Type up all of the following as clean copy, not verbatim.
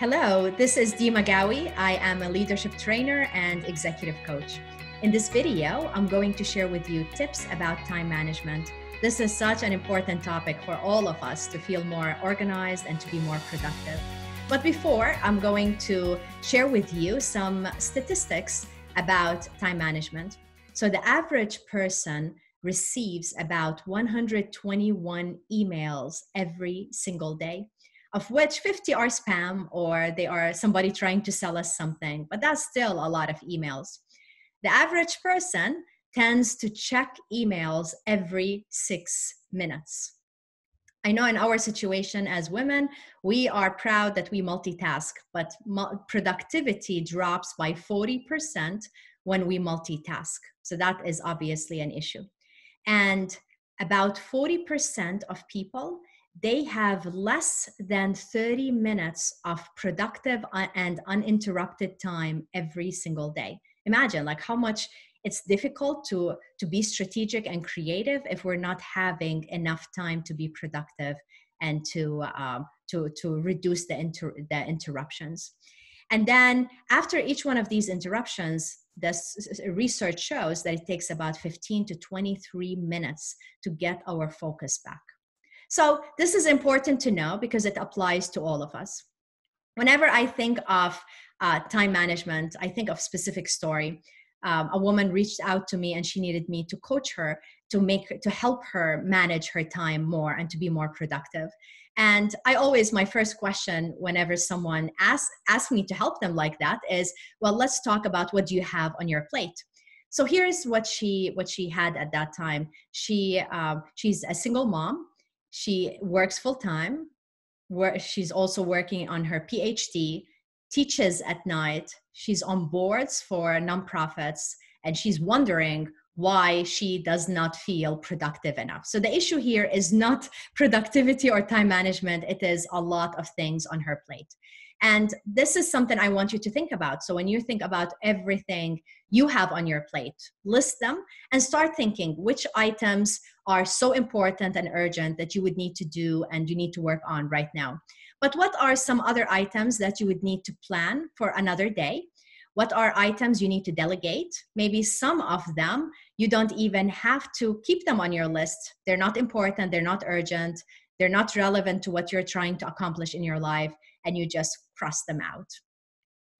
Hello, this is Dima Ghawi. I am a leadership trainer and executive coach. In this video, I'm going to share with you tips about time management. This is such an important topic for all of us to feel more organized and to be more productive. But before, I'm going to share with you some statistics about time management. So the average person receives about 121 emails every single day, of which 50 are spam or they are somebody trying to sell us something, but that's still a lot of emails. The average person tends to check emails every 6 minutes. I know in our situation as women, we are proud that we multitask, but productivity drops by 40% when we multitask. So that is obviously an issue. And about 40% of people, they have less than 30 minutes of productive and uninterrupted time every single day. Imagine like how much it's difficult to be strategic and creative if we're not having enough time to be productive and to reduce the interruptions. And then after each one of these interruptions, this research shows that it takes about 15 to 23 minutes to get our focus back. So this is important to know because it applies to all of us. Whenever I think of time management, I think of specific story. A woman reached out to me and she needed me to coach her to help her manage her time more and to be more productive. And my first question whenever someone asks me to help them like that is, well, let's talk about what do you have on your plate. So here's what she had at that time. She's a single mom. She works full time. She's also working on her PhD, teaches at night. She's on boards for nonprofits, and she's wondering why she does not feel productive enough. So the issue here is not productivity or time management. It is a lot of things on her plate. And this is something I want you to think about. So when you think about everything you have on your plate, list them and start thinking which items are so important and urgent that you would need to do and you need to work on right now. But what are some other items that you would need to plan for another day? What are items you need to delegate? Maybe some of them, you don't even have to keep them on your list. They're not important, they're not urgent, they're not relevant to what you're trying to accomplish in your life, and you just cross them out.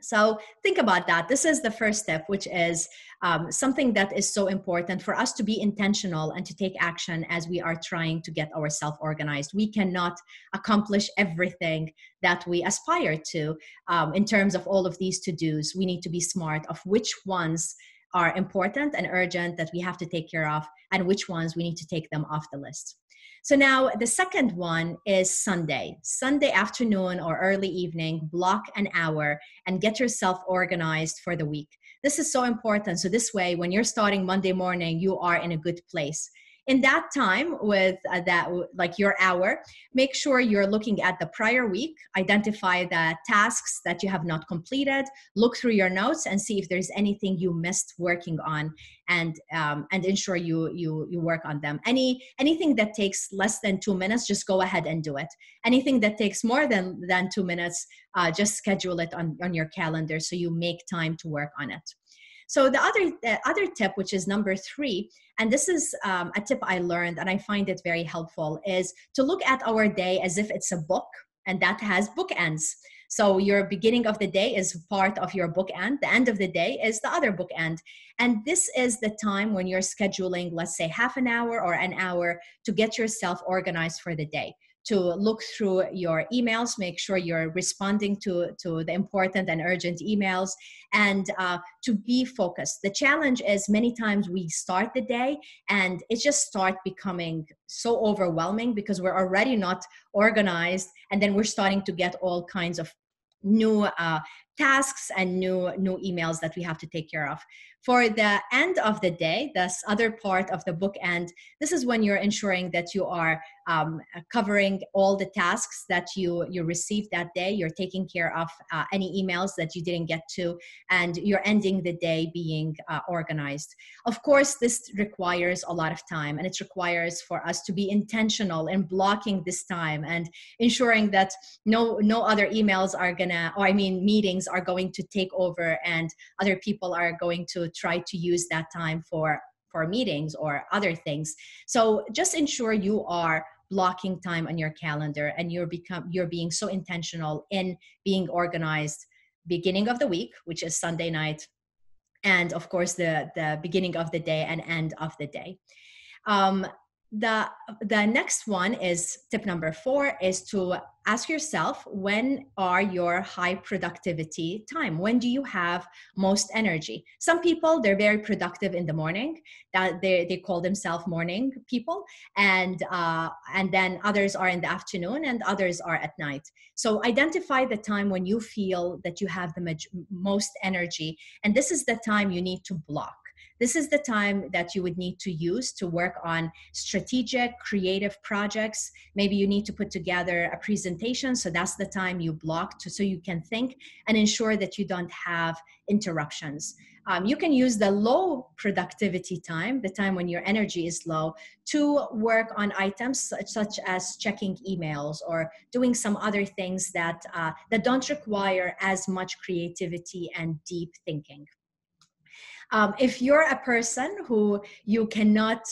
So think about that. This is the first step, which is something that is so important for us to be intentional and to take action as we are trying to get ourselves organized. We cannot accomplish everything that we aspire to in terms of all of these to-dos. We need to be smart of which ones are important and urgent that we have to take care of and which ones we need to take them off the list. So now the second one is Sunday afternoon or early evening, block an hour and get yourself organized for the week. This is so important. So this way, when you're starting Monday morning, you are in a good place. In that time with your hour, make sure you're looking at the prior week, identify the tasks that you have not completed, look through your notes and see if there's anything you missed working on and ensure you work on them. Anything that takes less than 2 minutes, just go ahead and do it. Anything that takes more than 2 minutes, just schedule it on your calendar so you make time to work on it. So the other tip, which is number 3, and this is a tip I learned and I find it very helpful, is to look at our day as if it's a book and that has bookends. So your beginning of the day is part of your bookend. The end of the day is the other bookend. And this is the time when you're scheduling, let's say half an hour or an hour to get yourself organized for the day, to look through your emails, make sure you're responding to the important and urgent emails, and to be focused. The challenge is many times we start the day and it just starts becoming so overwhelming because we're already not organized, and then we're starting to get all kinds of new tasks and new emails that we have to take care of. For the end of the day, this other part of the bookend, this is when you're ensuring that you are covering all the tasks that you received that day. You're taking care of any emails that you didn't get to, and you're ending the day being organized. Of course, this requires a lot of time, and it requires for us to be intentional in blocking this time and ensuring that no other emails are gonna, or I mean meetings are going to take over, and other people are going to try to use that time for meetings or other things. So just ensure you are blocking time on your calendar, and you're being so intentional in being organized beginning of the week, which is Sunday night, and of course the beginning of the day and end of the day. The next one is tip number 4, is to ask yourself, when are your high productivity time? When do you have most energy? Some people, they're very productive in the morning, that they call themselves morning people, and then others are in the afternoon and others are at night. So identify the time when you feel that you have the most energy, and this is the time you need to block. This is the time that you would need to use to work on strategic, creative projects. Maybe you need to put together a presentation, so that's the time you block so you can think and ensure that you don't have interruptions. You can use the low productivity time, the time when your energy is low, to work on items such as checking emails or doing some other things that don't require as much creativity and deep thinking. If you're a person who you cannot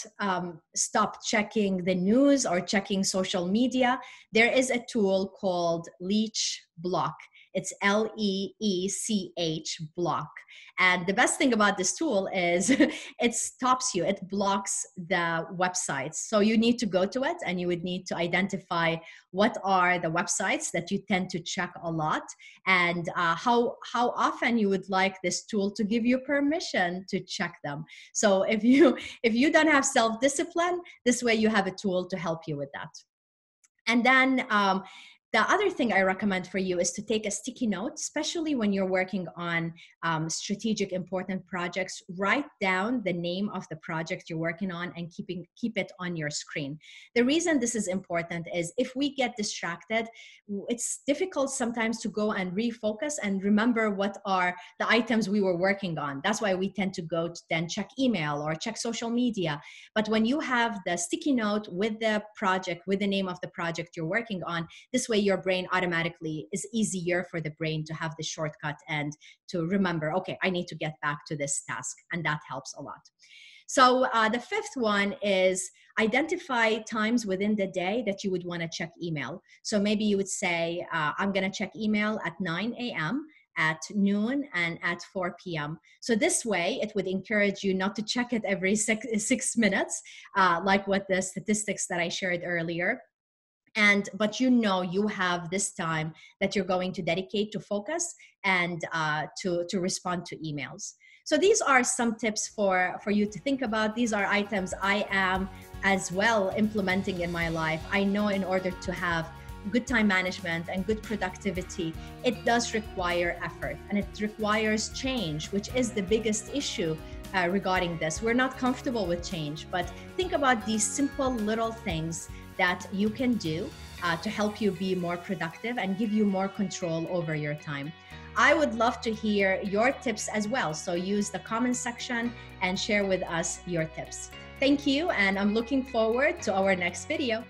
stop checking the news or checking social media, there is a tool called Leech Block. It's LEECH block. And the best thing about this tool is it stops you, it blocks the websites. So you need to go to it, and you would need to identify what are the websites that you tend to check a lot, and how often you would like this tool to give you permission to check them. So if you don't have self-discipline, this way you have a tool to help you with that. And then the other thing I recommend for you is to take a sticky note, especially when you're working on strategic, important projects. Write down the name of the project you're working on and keep it on your screen. The reason this is important is if we get distracted, it's difficult sometimes to go and refocus and remember what are the items we were working on. That's why we tend to go to then check email or check social media. But when you have the sticky note with the project, with the name of the project you're working on, this way your brain automatically is easier for the brain to have the shortcut and to remember, okay, I need to get back to this task, and that helps a lot. So the 5th one is identify times within the day that you would want to check email. So maybe you would say, I'm going to check email at 9 a.m., at noon, and at 4 p.m. So this way, it would encourage you not to check it every 6 minutes, like what the statistics that I shared earlier. But you have this time that you're going to dedicate to focus and to respond to emails. So these are some tips for you to think about. These are items I am as well implementing in my life. I know in order to have good time management and good productivity, it does require effort, and it requires change, which is the biggest issue regarding this. We're not comfortable with change, but think about these simple little things that you can do to help you be more productive and give you more control over your time. I would love to hear your tips as well. So use the comment section and share with us your tips. Thank you, and I'm looking forward to our next video.